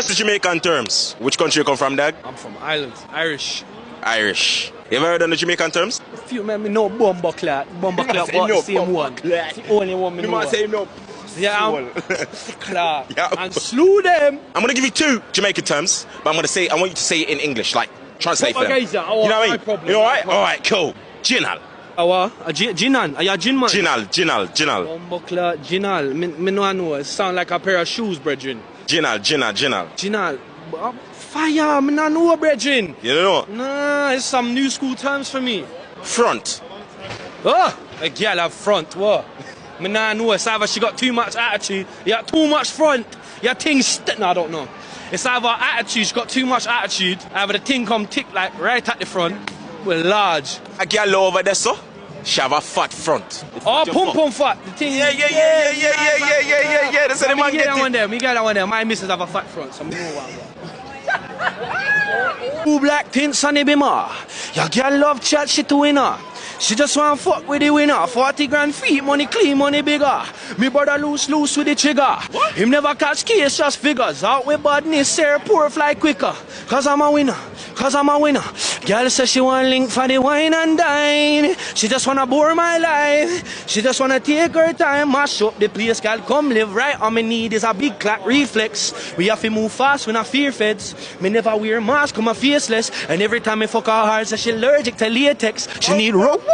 guess the Jamaican terms. Which country you come from, Dad? I'm from Ireland. Irish. Irish. You ever heard of the Jamaican terms? A few men, me know Bomba Clat. Bomba Clat bought the same one. It's the only one me know. You might say no. Yeah, Clat. And slew them. I'm gonna give you 2 Jamaican terms, but I want you to say it in English, like translate for them. You know what I mean? You alright? Alright, cool. Jinal. Jinan. Are you a gin man? Jinal. Bomba Clat, Jinal. Me know. It sound like a pair of shoes, brethren. Jinal. Jinal. Fire, me not know, brethren. You don't know? Nah, it's some new school terms for me. Front. Oh, a girl have front, what? Me not know, it's either she got too much attitude, you got too much front, your thing no, I don't know. It's either attitude, she got too much attitude, either the thing come tick like right at the front, with large. A girl over there, so she have a fat front. Oh, pum fat. The thing. Yeah. That's what the man get it. Me get that one there. My missus have a fat front, so I know what. 2 black tints on the bimmer. Your girl love chat shit to winner. She just want fuck with the winner. 40 grand feet, money clean, money bigger. Me brother loose with the trigger. What? Him never catch case, just figures. Out with badness, say poor fly quicker. Cause I'm a winner. Girl says she want link for the wine and dine. She just wanna bore my life. She just wanna take her time, mash up the place. Girl, come live right on me need is a big clap reflex. We have to move fast, we not fear feds. Me never wear mask, come a faceless. And every time I fuck her hard, say she allergic to latex. She need rope.